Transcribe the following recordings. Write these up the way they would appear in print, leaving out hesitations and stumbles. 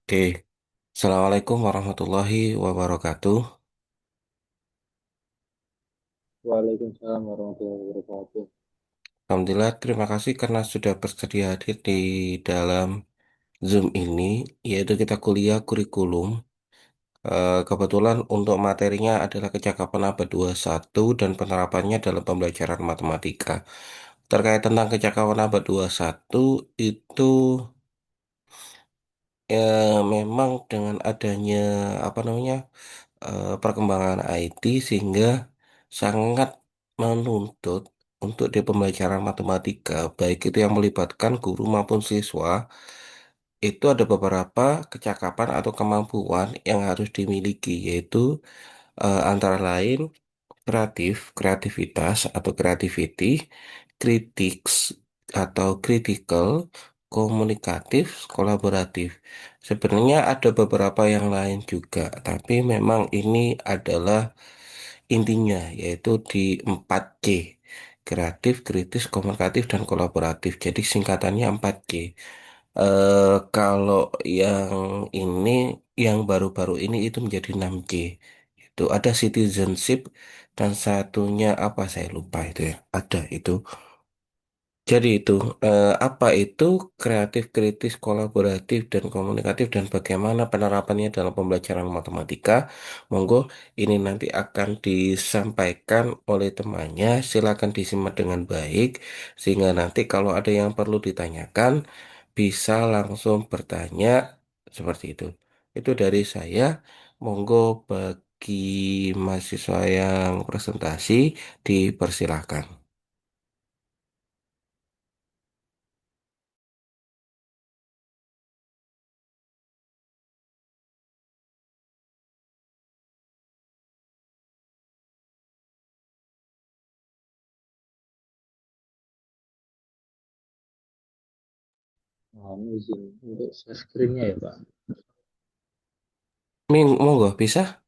Oke, Assalamualaikum warahmatullahi wabarakatuh. Waalaikumsalam warahmatullahi wabarakatuh. Alhamdulillah, terima kasih karena sudah bersedia hadir di dalam Zoom ini, yaitu kita kuliah kurikulum. Kebetulan untuk materinya adalah kecakapan abad 21 dan penerapannya dalam pembelajaran matematika. Terkait tentang kecakapan abad 21 itu memang dengan adanya apa namanya perkembangan IT sehingga sangat menuntut untuk di pembelajaran matematika, baik itu yang melibatkan guru maupun siswa, itu ada beberapa kecakapan atau kemampuan yang harus dimiliki, yaitu antara lain kreativitas atau creativity, critics atau critical, komunikatif, kolaboratif. Sebenarnya ada beberapa yang lain juga, tapi memang ini adalah intinya, yaitu di 4C. Kreatif, kritis, komunikatif, dan kolaboratif. Jadi singkatannya 4C. Kalau yang ini, yang baru-baru ini itu menjadi 6C. Itu ada citizenship dan satunya apa saya lupa itu ya. Ada itu. Jadi itu apa itu kreatif, kritis, kolaboratif, dan komunikatif dan bagaimana penerapannya dalam pembelajaran matematika? Monggo ini nanti akan disampaikan oleh temannya. Silakan disimak dengan baik sehingga nanti kalau ada yang perlu ditanyakan bisa langsung bertanya seperti itu. Itu dari saya. Monggo bagi mahasiswa yang presentasi dipersilahkan. Mohon izin untuk share screen-nya ya, Pak. Monggo bisa?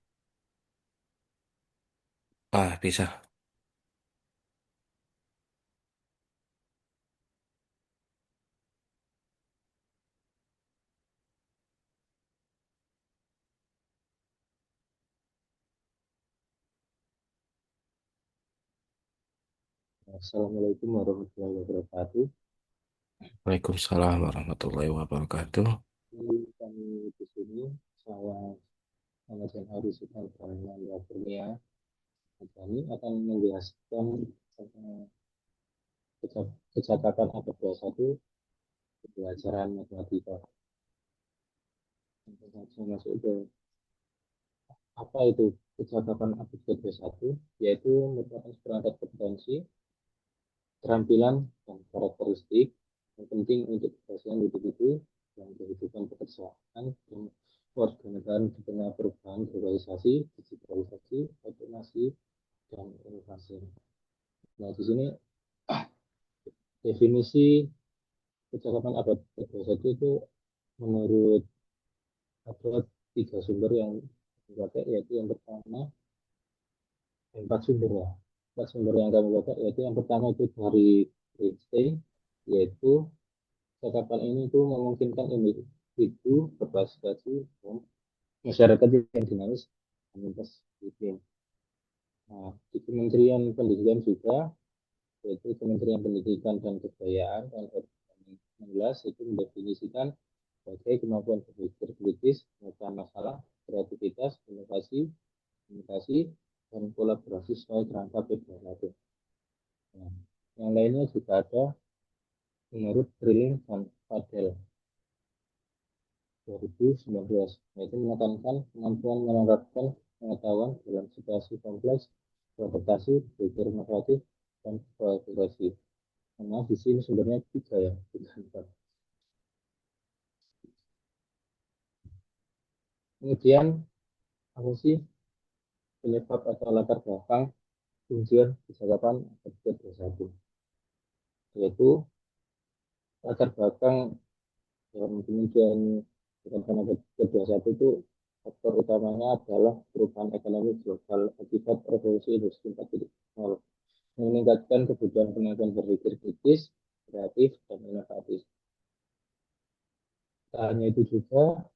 Ah, bisa. Assalamualaikum warahmatullahi wabarakatuh. Waalaikumsalam warahmatullahi wabarakatuh. Jadi kami di sini, saya Muhammad Harus Ibrahim Kurnia, kami akan menjelaskan tentang kecakapan abad 21 pelajaran matematika. Tentu saja masuk ke apa itu kecakapan abad 21, yaitu merupakan perangkat kompetensi keterampilan dan karakteristik yang penting untuk keberhasilan individu dan kehidupan pekerjaan dan warga negara di tengah perubahan globalisasi, digitalisasi, otomasi, dan inovasi. Nah, di sini definisi kecakapan abad ke-21 itu menurut ada tiga sumber yang dipakai, yaitu yang pertama, empat sumber ya. Empat sumber yang kami pakai, yaitu yang pertama itu dari Einstein, yaitu cakapan ini itu memungkinkan individu berpartisipasi dan masyarakat yang dinamis dan lintas disiplin. Nah, di Kementerian Pendidikan juga, yaitu Kementerian Pendidikan dan Kebudayaan tahun 2016 itu mendefinisikan sebagai kemampuan berpikir kritis, memecahkan masalah, kreativitas, inovasi, komunikasi, dan kolaborasi sesuai kerangka PBL. Nah, yang lainnya juga ada menurut Drilling dan Fadel 2019, yaitu menekankan kemampuan menerapkan pengetahuan dalam situasi kompleks, beradaptasi, berpikir inovatif, dan kolaborasi. Karena di sini sebenarnya tiga ya, tiga empat. Kemudian apa sih penyebab atau latar belakang tujuan kecakapan abad ke-21? Yaitu latar belakang dalam kemudian kecakapan abad ke-21 itu faktor utamanya adalah perubahan ekonomi global akibat revolusi industri 4.0 meningkatkan kebutuhan kemampuan berpikir kritis, kreatif, dan inovatif. Tak hanya itu juga,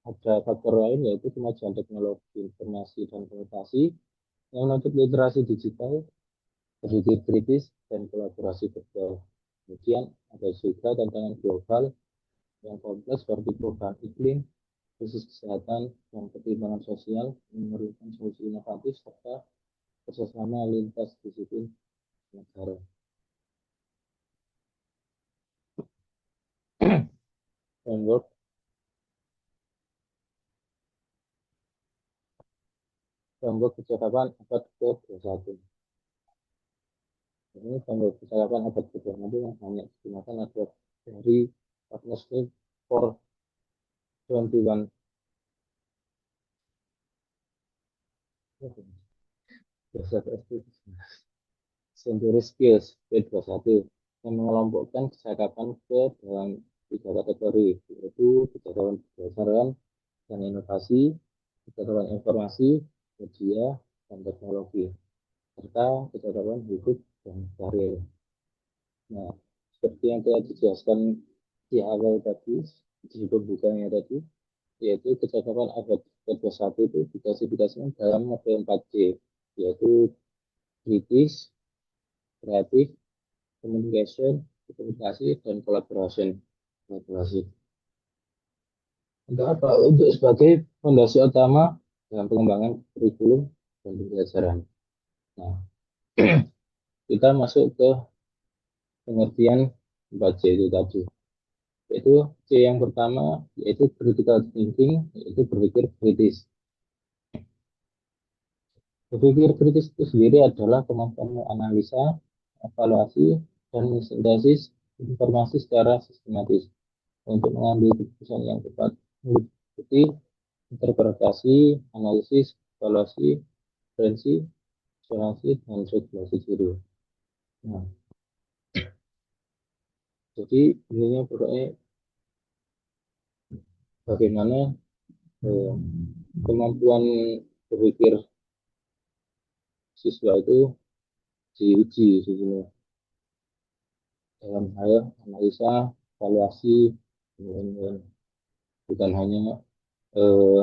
ada faktor lain yaitu kemajuan teknologi informasi dan komunikasi yang menuntut literasi digital, berpikir kritis, dan kolaborasi global. Kemudian ada juga tantangan global yang kompleks seperti perubahan iklim, krisis kesehatan, dan ketimpangan sosial yang memerlukan solusi inovatif serta kerjasama lintas disiplin negara. Framework Framework Percakapan Abad ke-21. Ini framework percakapan abad ke-21 yang banyak digunakan adalah dari Partnership for 21 Century Skills P21 yang mengelompokkan percakapan ke dalam tiga kategori, yaitu percakapan berdasarkan dan inovasi, percakapan informasi, media, dan teknologi, serta percakapan hidup dan karir. Nah, seperti yang telah dijelaskan di awal tadi, di pembukanya tadi, yaitu kecakapan abad ke-21 itu diklasifikasikan dalam model 4C, yaitu kritis, kreatif, communication, komunikasi, dan collaboration. Kolaborasi. Untuk apa? Untuk sebagai fondasi utama dalam pengembangan kurikulum dan pembelajaran. Nah, kita masuk ke pengertian 4C itu tadi. Yaitu C yang pertama, yaitu critical thinking, yaitu berpikir kritis. Berpikir kritis itu sendiri adalah kemampuan menganalisa, evaluasi, dan mensintesis informasi secara sistematis untuk mengambil keputusan yang tepat meliputi interpretasi, analisis, evaluasi, referensi, observasi, dan regulasi diri. Nah, jadi ininya pokoknya bagaimana eh, kemampuan berpikir siswa itu diuji di sini dalam hal analisa, evaluasi, bukan hanya eh,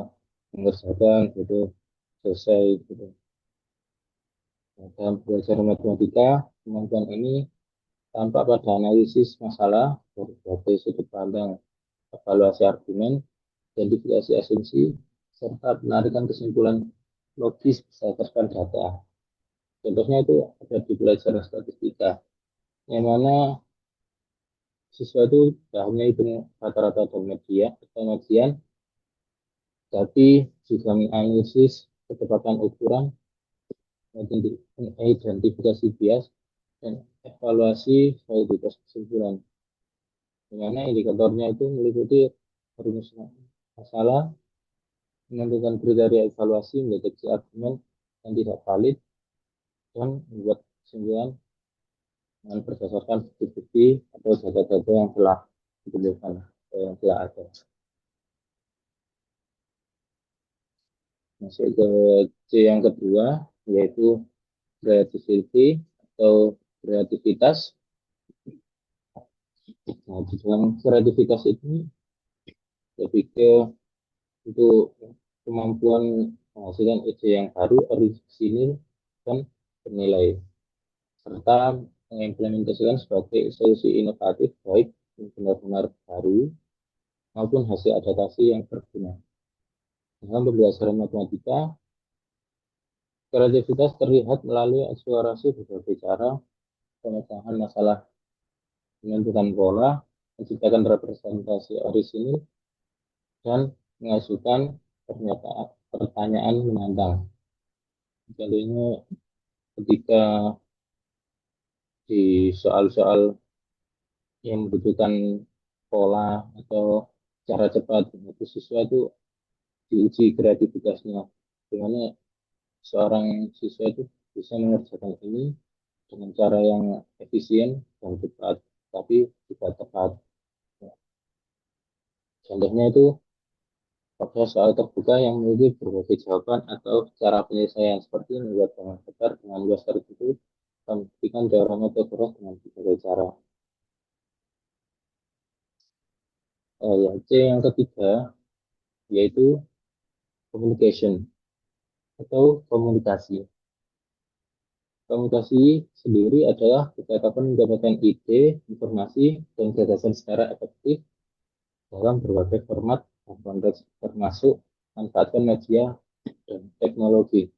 mengerjakan gitu selesai gitu. Nah, dalam belajar matematika, kemampuan ini tampak pada analisis masalah dari berbagai sudut pandang, evaluasi argumen, identifikasi asumsi, serta penarikan kesimpulan logis berdasarkan data. Contohnya itu ada di pelajaran statistika, yang mana siswa itu tidak hanya hitung rata-rata dan media atau median, tapi juga menganalisis ketepatan ukuran, identifikasi bias, dan evaluasi validitas kesimpulan. Di mana indikatornya itu meliputi perumusan masalah, menentukan kriteria evaluasi, mendeteksi argumen yang tidak valid, dan membuat kesimpulan dengan berdasarkan bukti-bukti atau data-data yang telah ditemukan atau yang telah ada. Masuk ke C yang kedua, yaitu creativity atau kreativitas. Nah, di dalam kreativitas ini lebih ke untuk kemampuan menghasilkan ide yang baru, orisinil, dan bernilai, serta mengimplementasikan sebagai solusi inovatif baik yang benar-benar baru maupun hasil adaptasi yang berguna. Dalam pembelajaran matematika, kreativitas terlihat melalui eksplorasi berbagai cara, pemecahan masalah, menentukan pola, menciptakan representasi orisinil, dan mengajukan pertanyaan menantang. Contohnya ketika di soal-soal yang membutuhkan pola atau cara cepat, itu siswa itu diuji kreativitasnya. Dimana seorang siswa itu bisa mengerjakan ini dengan cara yang efisien dan cepat, tapi juga tepat. Contohnya itu pada soal terbuka yang memiliki berbagai jawaban atau cara penyelesaian seperti membuat gambar besar dengan luas tertentu dan memberikan jawaban atau keras dengan berbagai cara. Ya, C yang ketiga yaitu communication atau komunikasi. Komunikasi sendiri adalah kecakapan mendapatkan ide, informasi, dan gagasan secara efektif dalam berbagai format dan konteks termasuk manfaatkan media dan teknologi.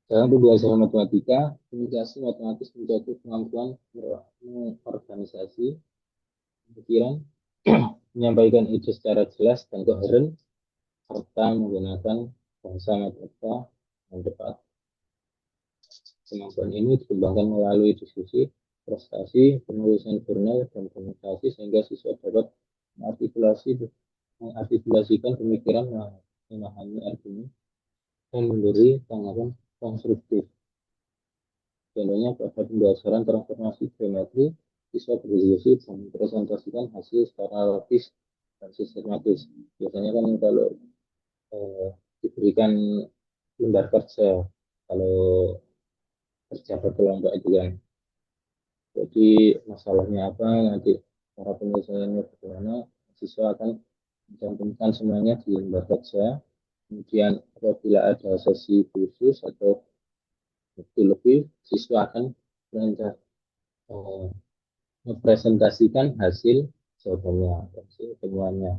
Dalam pembelajaran matematika, komunikasi matematis menjadi kemampuan mengorganisasi pikiran, menyampaikan ide secara jelas dan koheren, serta menggunakan bahasa matematika yang tepat. Kemampuan ini dikembangkan melalui diskusi, prestasi, penulisan jurnal, dan komunikasi sehingga siswa dapat mengartikulasikan pemikiran, memahami argumen, dan memberi tanggapan konstruktif. Contohnya pada pembelajaran transformasi geometri, siswa berdiskusi dan mempresentasikan hasil secara logis dan sistematis. Biasanya kan kalau diberikan lembar kerja, kalau kerja berkelompok itu kan, jadi masalahnya apa, nanti cara penyelesaiannya bagaimana, siswa akan mencantumkan semuanya di lembar kerja. Kemudian apabila ada sesi khusus atau waktu lebih, siswa akan mempresentasikan hasil jawabannya, hasil temuannya.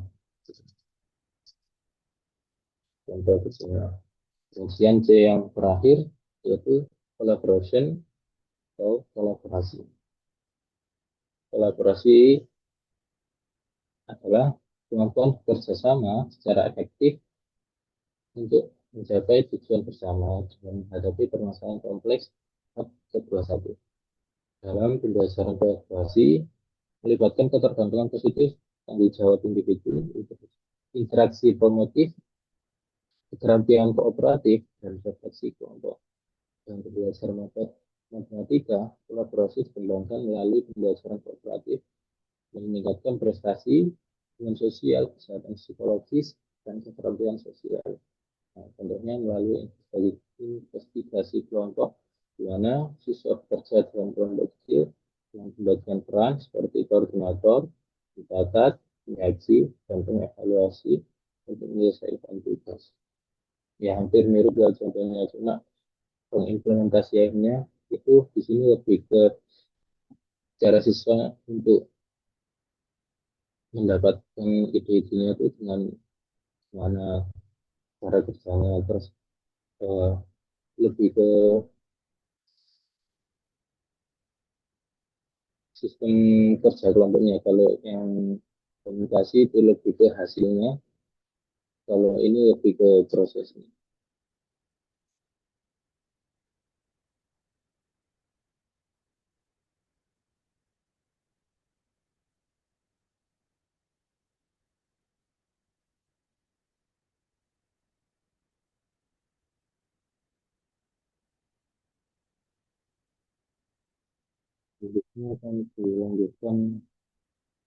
Contoh kecilnya. Kemudian C yang terakhir yaitu collaboration atau kolaborasi. Kolaborasi adalah kemampuan bekerjasama secara efektif untuk mencapai tujuan bersama dengan menghadapi permasalahan kompleks kedua satu. Dalam pembelajaran kolaborasi melibatkan ketergantungan positif, tanggung jawab individu, interaksi promotif, keterampilan kooperatif, dan refleksi kelompok. Dan belajar matematika, kolaborasi dikembangkan melalui pembelajaran kooperatif yang meningkatkan prestasi, hubungan sosial, kesehatan psikologis, dan keterampilan sosial. Nah, contohnya melalui investigasi kelompok, di mana siswa bekerja dalam kelompok kecil yang membagikan peran seperti koordinator, mencatat, mengaji, dan mengevaluasi untuk menyelesaikan tugas. Ya hampir mirip dengan contohnya, cuma pengimplementasiannya itu di sini lebih ke cara siswa untuk mendapatkan ide-idenya itu dengan mana cara kerjanya, terus uh, lebih ke sistem kerja kelompoknya. Kalau yang komunikasi itu lebih ke hasilnya, kalau ini lebih ke prosesnya. Selanjutnya akan dilanjutkan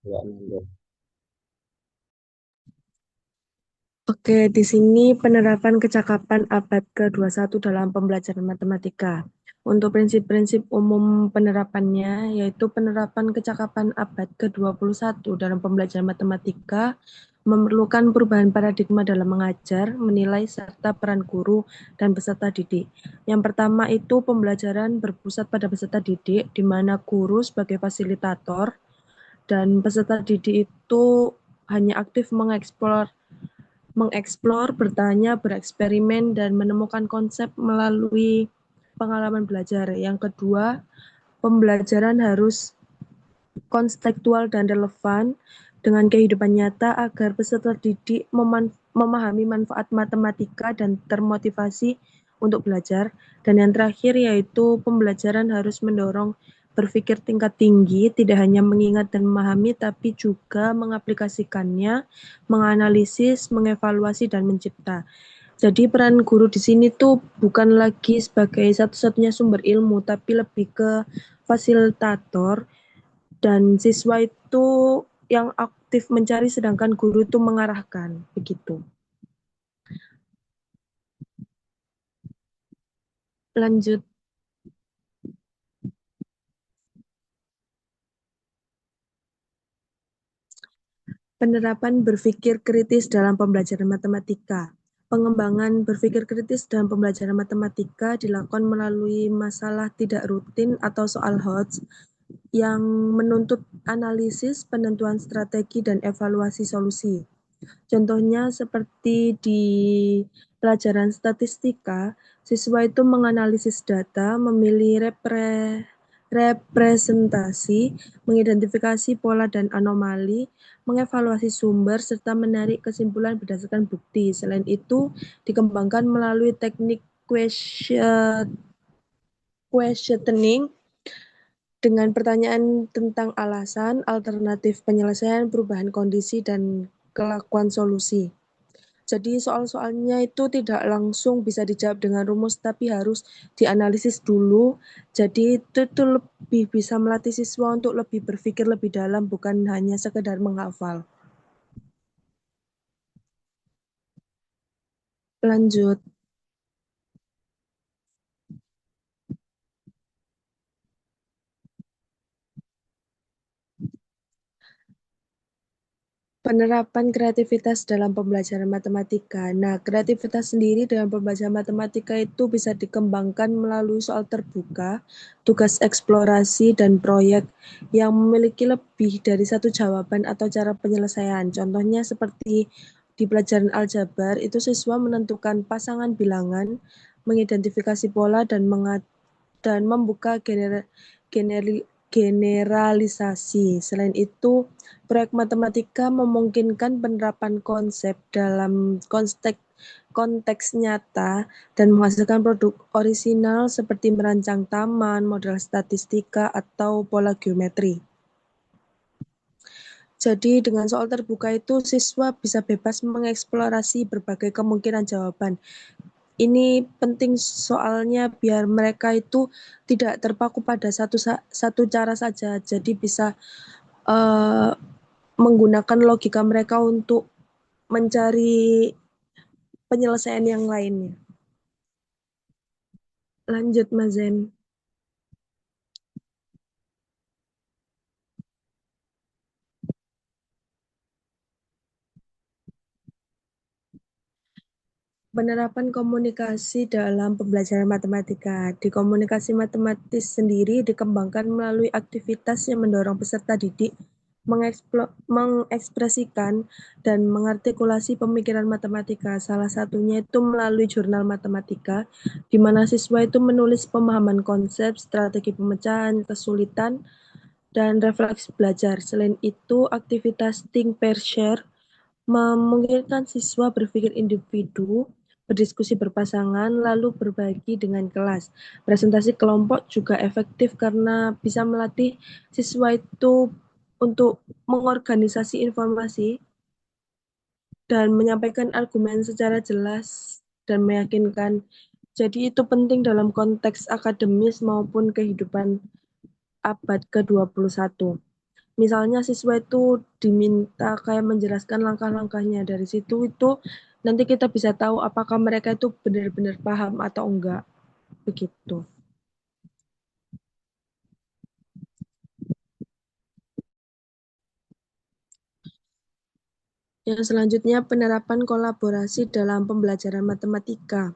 Mbak Nanda. Oke, di sini penerapan kecakapan abad ke-21 dalam pembelajaran matematika. Untuk prinsip-prinsip umum penerapannya, yaitu penerapan kecakapan abad ke-21 dalam pembelajaran matematika memerlukan perubahan paradigma dalam mengajar, menilai, serta peran guru dan peserta didik. Yang pertama itu pembelajaran berpusat pada peserta didik, di mana guru sebagai fasilitator dan peserta didik itu hanya aktif mengeksplor, bertanya, bereksperimen, dan menemukan konsep melalui pengalaman belajar. Yang kedua, pembelajaran harus kontekstual dan relevan dengan kehidupan nyata agar peserta didik memahami manfaat matematika dan termotivasi untuk belajar. Dan yang terakhir yaitu pembelajaran harus mendorong berpikir tingkat tinggi, tidak hanya mengingat dan memahami, tapi juga mengaplikasikannya, menganalisis, mengevaluasi, dan mencipta. Jadi peran guru di sini tuh bukan lagi sebagai satu-satunya sumber ilmu, tapi lebih ke fasilitator dan siswa itu yang aktif mencari sedangkan guru itu mengarahkan, begitu. Lanjut. Penerapan berpikir kritis dalam pembelajaran matematika. Pengembangan berpikir kritis dalam pembelajaran matematika dilakukan melalui masalah tidak rutin atau soal HOTS yang menuntut analisis, penentuan strategi, dan evaluasi solusi. Contohnya seperti di pelajaran statistika, siswa itu menganalisis data, memilih representasi, mengidentifikasi pola dan anomali, mengevaluasi sumber, serta menarik kesimpulan berdasarkan bukti. Selain itu, dikembangkan melalui teknik questioning dengan pertanyaan tentang alasan, alternatif penyelesaian, perubahan kondisi, dan kelakuan solusi. Jadi soal-soalnya itu tidak langsung bisa dijawab dengan rumus, tapi harus dianalisis dulu. Jadi itu tuh lebih bisa melatih siswa untuk lebih berpikir lebih dalam, bukan hanya sekedar menghafal. Lanjut. Penerapan kreativitas dalam pembelajaran matematika. Nah, kreativitas sendiri dalam pembelajaran matematika itu bisa dikembangkan melalui soal terbuka, tugas eksplorasi, dan proyek yang memiliki lebih dari satu jawaban atau cara penyelesaian. Contohnya seperti di pelajaran aljabar, itu siswa menentukan pasangan bilangan, mengidentifikasi pola, dan membuka generalisasi. Selain itu, proyek matematika memungkinkan penerapan konsep dalam konteks nyata dan menghasilkan produk orisinal seperti merancang taman, model statistika, atau pola geometri. Jadi dengan soal terbuka itu siswa bisa bebas mengeksplorasi berbagai kemungkinan jawaban. Ini penting soalnya biar mereka itu tidak terpaku pada satu cara saja. Jadi bisa menggunakan logika mereka untuk mencari penyelesaian yang lainnya. Lanjut, Mas Zen. Penerapan komunikasi dalam pembelajaran matematika. Di komunikasi matematis sendiri dikembangkan melalui aktivitas yang mendorong peserta didik mengekspresikan dan mengartikulasi pemikiran matematika. Salah satunya itu melalui jurnal matematika, di mana siswa itu menulis pemahaman konsep, strategi pemecahan, kesulitan, dan refleksi belajar. Selain itu, aktivitas think, pair, share memungkinkan siswa berpikir individu, berdiskusi berpasangan, lalu berbagi dengan kelas. Presentasi kelompok juga efektif karena bisa melatih siswa itu untuk mengorganisasi informasi dan menyampaikan argumen secara jelas dan meyakinkan. Jadi itu penting dalam konteks akademis maupun kehidupan abad ke-21. Misalnya siswa itu diminta kayak menjelaskan langkah-langkahnya. Dari situ itu nanti kita bisa tahu apakah mereka itu benar-benar paham atau enggak. Begitu. Yang selanjutnya penerapan kolaborasi dalam pembelajaran matematika.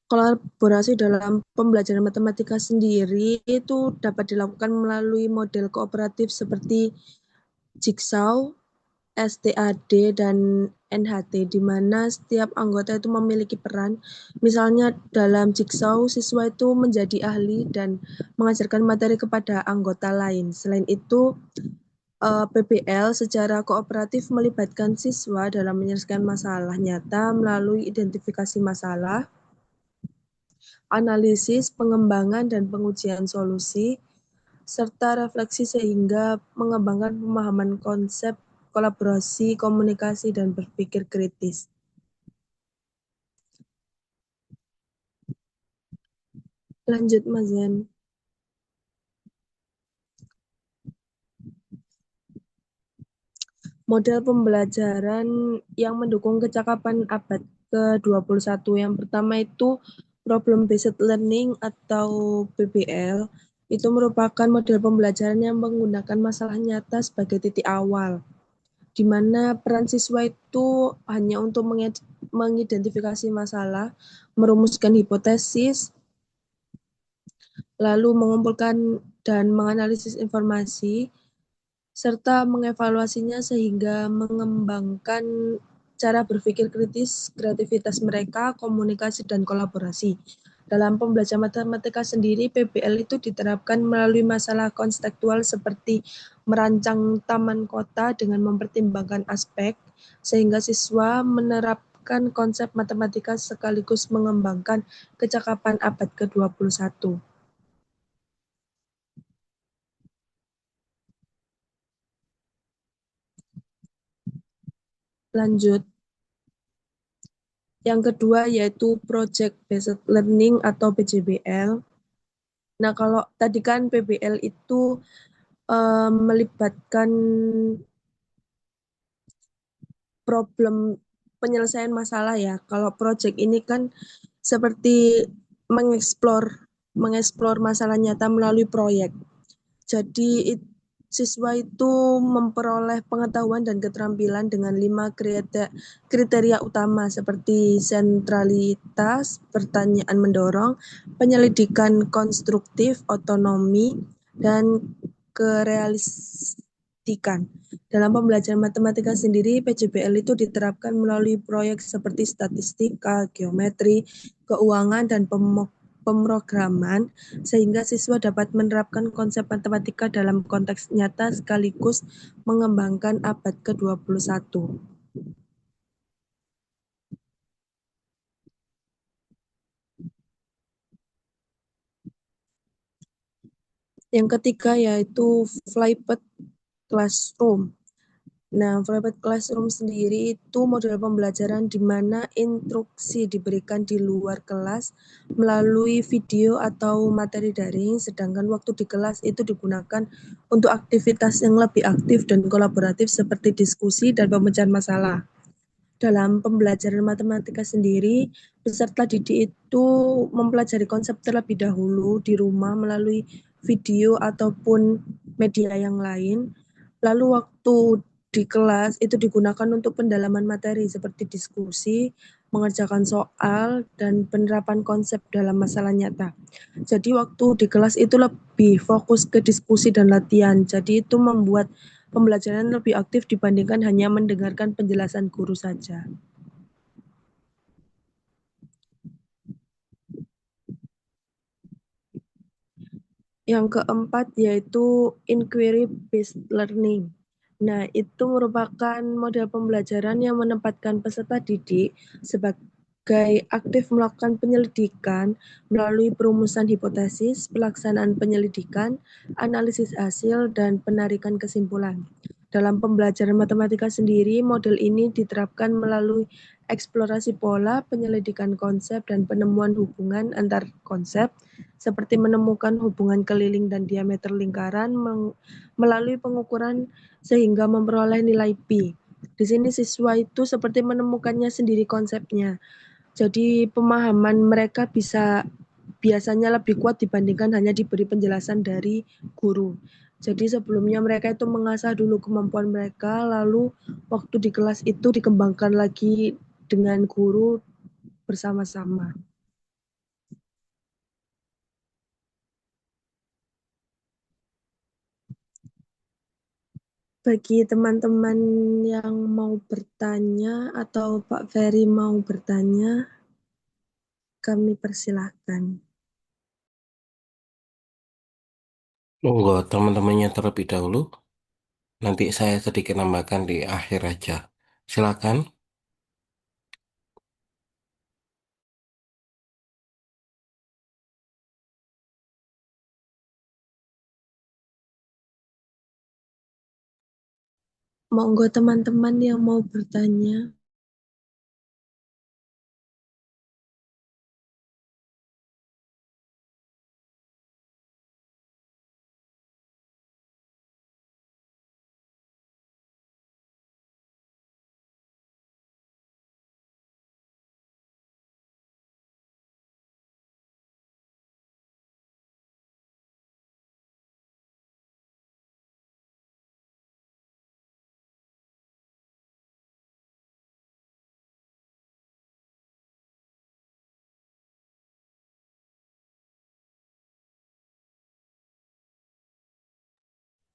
Kolaborasi dalam pembelajaran matematika sendiri itu dapat dilakukan melalui model kooperatif seperti Jigsaw, STAD, dan NHT, di mana setiap anggota itu memiliki peran. Misalnya dalam Jigsaw, siswa itu menjadi ahli dan mengajarkan materi kepada anggota lain. Selain itu, PBL secara kooperatif melibatkan siswa dalam menyelesaikan masalah nyata melalui identifikasi masalah, analisis, pengembangan, dan pengujian solusi, serta refleksi sehingga mengembangkan pemahaman konsep kolaborasi, komunikasi, dan berpikir kritis. Lanjut, Mas Zen. Model pembelajaran yang mendukung kecakapan abad ke-21. Yang pertama itu Problem Based Learning atau PBL. Itu merupakan model pembelajaran yang menggunakan masalah nyata sebagai titik awal. di mana peran siswa itu hanya untuk mengidentifikasi masalah, merumuskan hipotesis, lalu mengumpulkan dan menganalisis informasi, serta mengevaluasinya sehingga mengembangkan cara berpikir kritis, kreativitas mereka, komunikasi, dan kolaborasi. Dalam pembelajaran matematika sendiri, PBL itu diterapkan melalui masalah konseptual seperti merancang taman kota dengan mempertimbangkan aspek, sehingga siswa menerapkan konsep matematika sekaligus mengembangkan kecakapan abad ke-21. Lanjut. Yang kedua yaitu Project Based Learning atau PJBL. Nah, kalau tadi kan PBL itu melibatkan problem penyelesaian masalah ya. Kalau project ini kan seperti mengeksplor masalah nyata melalui proyek. Jadi siswa itu memperoleh pengetahuan dan keterampilan dengan 5 kriteria utama seperti sentralitas, pertanyaan mendorong, penyelidikan konstruktif, otonomi, dan kerealistikan. Dalam pembelajaran matematika sendiri, PJBL itu diterapkan melalui proyek seperti statistika, geometri, keuangan, dan pemrograman, sehingga siswa dapat menerapkan konsep matematika dalam konteks nyata sekaligus mengembangkan abad ke-21. Yang ketiga yaitu Flipped Classroom. Nah, Flipped Classroom sendiri itu model pembelajaran di mana instruksi diberikan di luar kelas melalui video atau materi daring, sedangkan waktu di kelas itu digunakan untuk aktivitas yang lebih aktif dan kolaboratif seperti diskusi dan pemecahan masalah. Dalam pembelajaran matematika sendiri, peserta didik itu mempelajari konsep terlebih dahulu di rumah melalui video ataupun media yang lain. Lalu waktu di kelas itu digunakan untuk pendalaman materi seperti diskusi, mengerjakan soal, dan penerapan konsep dalam masalah nyata. Jadi waktu di kelas itu lebih fokus ke diskusi dan latihan. Jadi itu membuat pembelajaran lebih aktif dibandingkan hanya mendengarkan penjelasan guru saja. Yang keempat yaitu inquiry based learning. Nah, itu merupakan model pembelajaran yang menempatkan peserta didik sebagai aktif melakukan penyelidikan melalui perumusan hipotesis, pelaksanaan penyelidikan, analisis hasil, dan penarikan kesimpulan. Dalam pembelajaran matematika sendiri, model ini diterapkan melalui eksplorasi pola, penyelidikan konsep, dan penemuan hubungan antar konsep, seperti menemukan hubungan keliling dan diameter lingkaran melalui pengukuran sehingga memperoleh nilai Pi. Di sini siswa itu seperti menemukannya sendiri konsepnya. Jadi pemahaman mereka biasanya lebih kuat dibandingkan hanya diberi penjelasan dari guru. Jadi sebelumnya mereka itu mengasah dulu kemampuan mereka, lalu waktu di kelas itu dikembangkan lagi dengan guru bersama-sama. Bagi teman-teman yang mau bertanya atau Pak Ferry mau bertanya, kami persilahkan. Monggo teman-temannya terlebih dahulu. Nanti saya sedikit nambahkan di akhir aja. Silakan. Monggo teman-teman yang mau bertanya.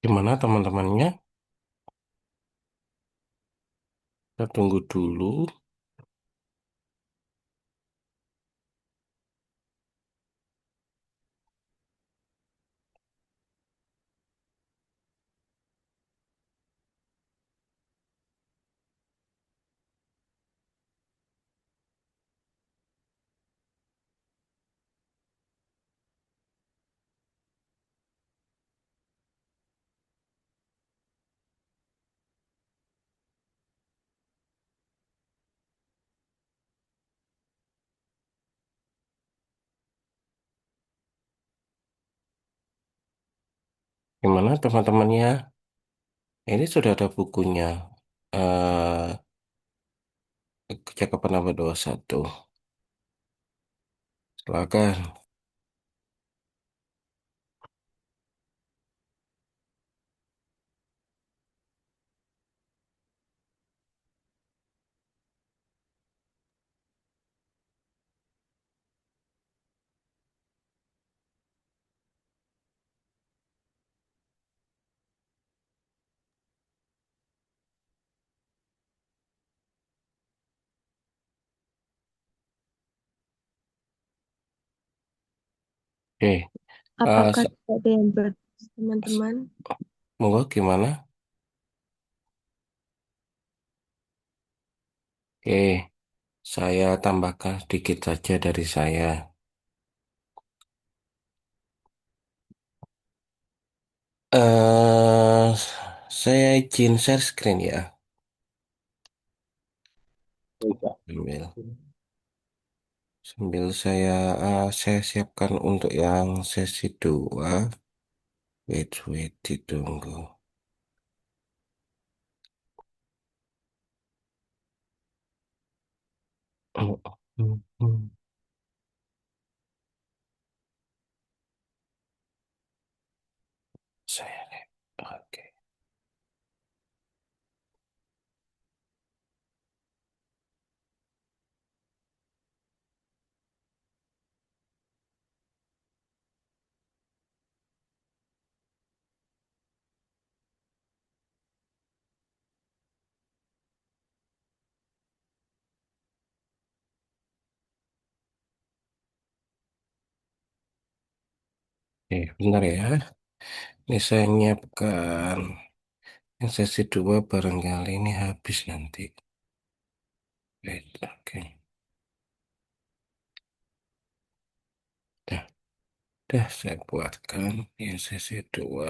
Gimana teman-temannya? Kita tunggu dulu. Gimana teman-temannya? Ini sudah ada bukunya. Kecakapan abad 21. Silakan. Oke. Apakah S- tidak ada yang s- teman-teman? Monggo gimana? Oke. Saya tambahkan sedikit saja dari saya. eh saya izin share screen ya. Baik, Pak. Sambil, sambil saya siapkan untuk yang sesi 2. Wait, wait, ditunggu. Saya, oke. Oke, bentar ya. Ini saya nyiapkan yang sesi 2 barangkali ini habis nanti. Wait, oke. Dah, dah saya buatkan yang sesi 2.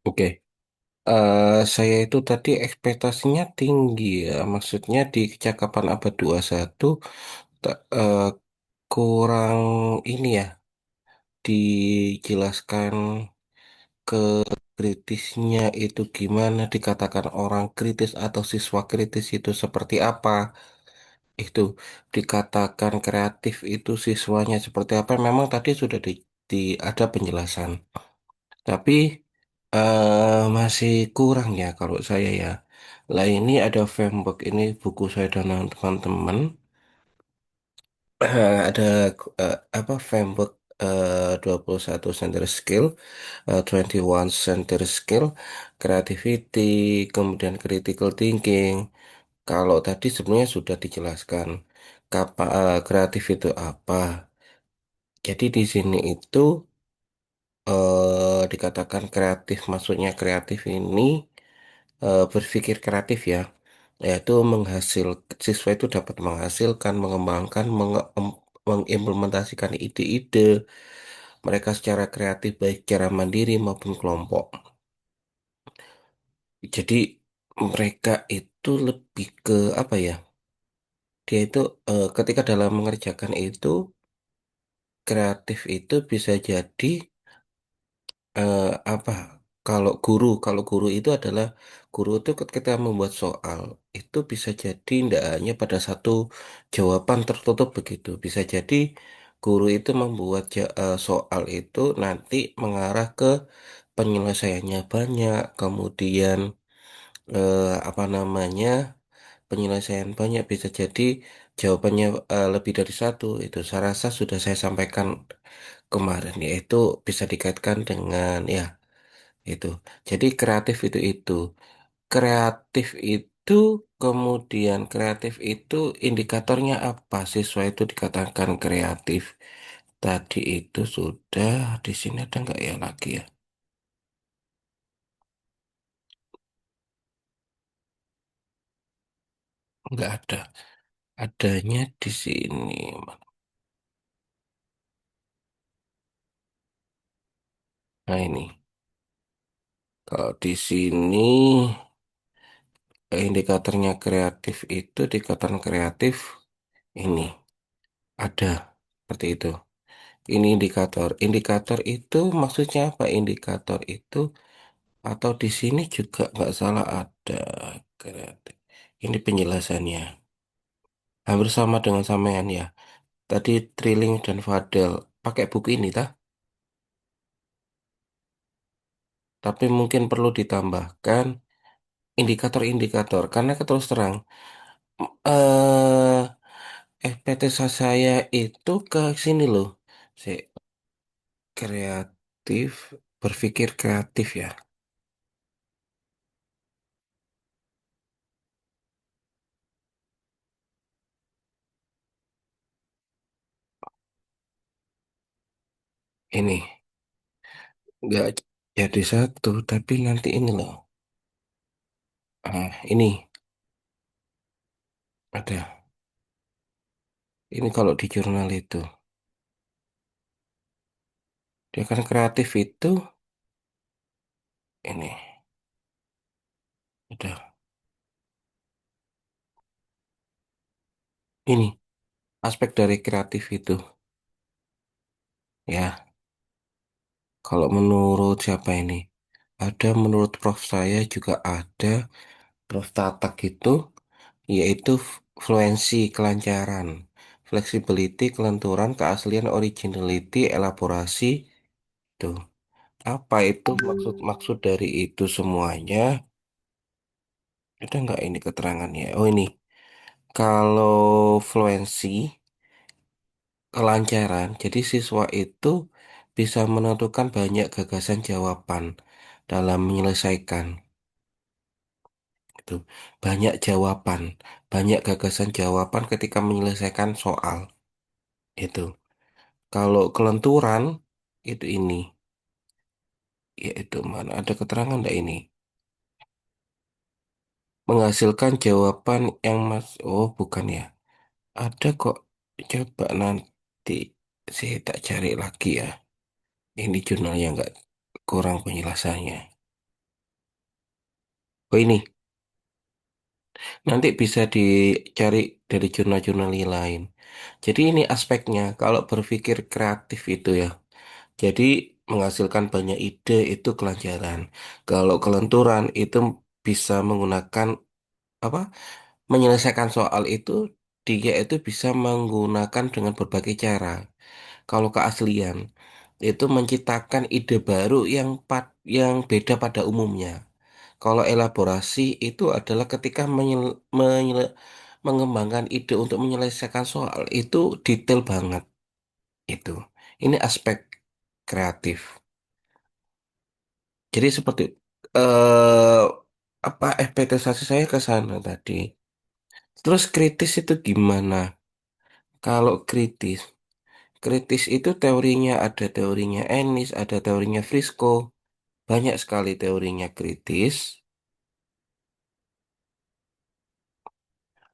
Oke. Saya itu tadi ekspektasinya tinggi ya. Maksudnya di kecakapan abad 21 eh, kurang ini ya dijelaskan ke kritisnya itu gimana, dikatakan orang kritis atau siswa kritis itu seperti apa. Itu dikatakan kreatif itu siswanya seperti apa. Memang tadi sudah ada penjelasan. Tapi masih kurang ya kalau saya ya. Lah ini ada framework, ini buku saya dan teman-teman. Ada apa framework 21 center skill, 21 center skill, creativity, kemudian critical thinking. Kalau tadi sebenarnya sudah dijelaskan kreatif itu apa. Jadi di sini itu dikatakan kreatif, maksudnya kreatif ini berpikir kreatif ya, yaitu siswa itu dapat menghasilkan, mengembangkan, mengimplementasikan ide-ide mereka secara kreatif baik secara mandiri maupun kelompok. Jadi mereka itu lebih ke apa ya? Dia itu ketika dalam mengerjakan itu kreatif itu bisa jadi eh, apa kalau guru itu adalah guru itu ketika membuat soal itu bisa jadi tidak hanya pada satu jawaban tertutup begitu, bisa jadi guru itu membuat soal itu nanti mengarah ke penyelesaiannya banyak, kemudian apa namanya, penyelesaian banyak bisa jadi jawabannya lebih dari satu. Itu saya rasa sudah saya sampaikan kemarin, yaitu bisa dikaitkan dengan ya. Itu. Jadi kreatif itu kemudian kreatif itu indikatornya apa? Siswa itu dikatakan kreatif. Tadi itu sudah di sini ada nggak ya lagi ya? Nggak ada. Adanya di sini. Nah ini. Kalau di sini indikatornya kreatif itu indikator kreatif ini ada seperti itu. Ini indikator. Indikator itu maksudnya apa? Indikator itu atau di sini juga nggak salah ada kreatif. Ini penjelasannya. Hampir sama dengan sampean ya. Tadi Trilling dan Fadel pakai buku ini tah? Tapi mungkin perlu ditambahkan indikator-indikator karena terus terang eh FPT saya itu ke sini loh. Si kreatif, berpikir kreatif ya. Ini nggak jadi satu, tapi nanti ini loh. Ini ada. Ini kalau di jurnal itu, dia kan kreatif itu ini ada. Ini aspek dari kreatif itu ya. Kalau menurut siapa ini? Ada menurut prof saya juga ada Prof Tatak itu yaitu fluensi, kelancaran, flexibility, kelenturan, keaslian, originality, elaborasi. Tuh. Apa itu maksud dari itu semuanya? Ada nggak ini keterangannya? Oh ini, kalau fluensi, kelancaran, jadi siswa itu bisa menentukan banyak gagasan jawaban dalam menyelesaikan. Itu banyak jawaban, banyak gagasan jawaban ketika menyelesaikan soal. Itu. Kalau kelenturan itu ini, yaitu mana ada keterangan enggak ini? Menghasilkan jawaban yang oh bukan ya. Ada kok. Coba nanti saya tak cari lagi ya. Ini jurnalnya nggak kurang penjelasannya. Oh ini, nanti bisa dicari dari jurnal-jurnal yang lain. Jadi ini aspeknya, kalau berpikir kreatif itu ya. Jadi menghasilkan banyak ide itu kelancaran. Kalau kelenturan itu bisa menggunakan apa? Menyelesaikan soal itu dia itu bisa menggunakan dengan berbagai cara. Kalau keaslian itu menciptakan ide baru yang beda pada umumnya. Kalau elaborasi itu adalah ketika mengembangkan ide untuk menyelesaikan soal itu detail banget itu. Ini aspek kreatif. Jadi seperti eh apa ekspektasi saya ke sana tadi. Terus kritis itu gimana? Kalau kritis itu teorinya ada teorinya Ennis, ada teorinya Frisco, banyak sekali teorinya kritis.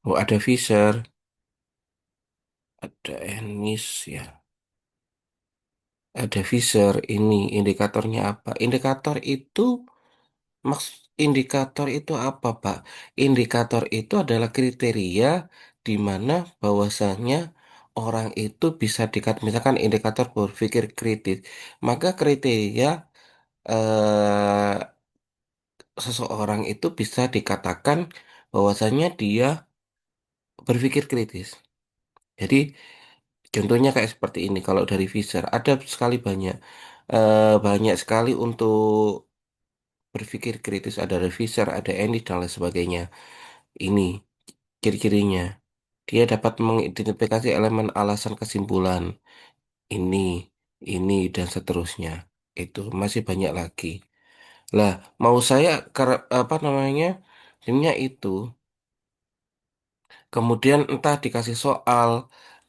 Oh, ada Fisher, ada Ennis ya, ada Fisher. Ini indikatornya apa? Maks indikator itu apa, Pak? Indikator itu adalah kriteria di mana bahwasanya orang itu bisa misalkan indikator berpikir kritis, maka kriteria eh, seseorang itu bisa dikatakan bahwasanya dia berpikir kritis. Jadi contohnya kayak seperti ini. Kalau dari Fisher ada sekali banyak sekali untuk berpikir kritis. Ada dari Fisher, ada Ennis dan lain sebagainya. Ini ciri-cirinya. Dia dapat mengidentifikasi elemen alasan kesimpulan. Ini, ini dan seterusnya. Itu masih banyak lagi. Lah, mau saya apa namanya? Timnya itu. Kemudian entah dikasih soal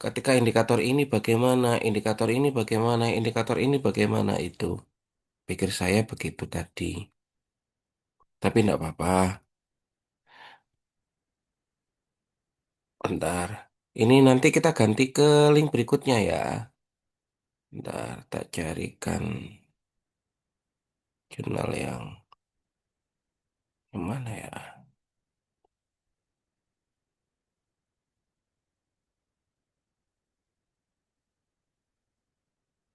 ketika indikator ini bagaimana, indikator ini bagaimana, indikator ini bagaimana itu. Pikir saya begitu tadi. Tapi enggak apa-apa. Bentar. Ini nanti kita ganti ke link berikutnya ya. Bentar, tak carikan jurnal yang mana ya?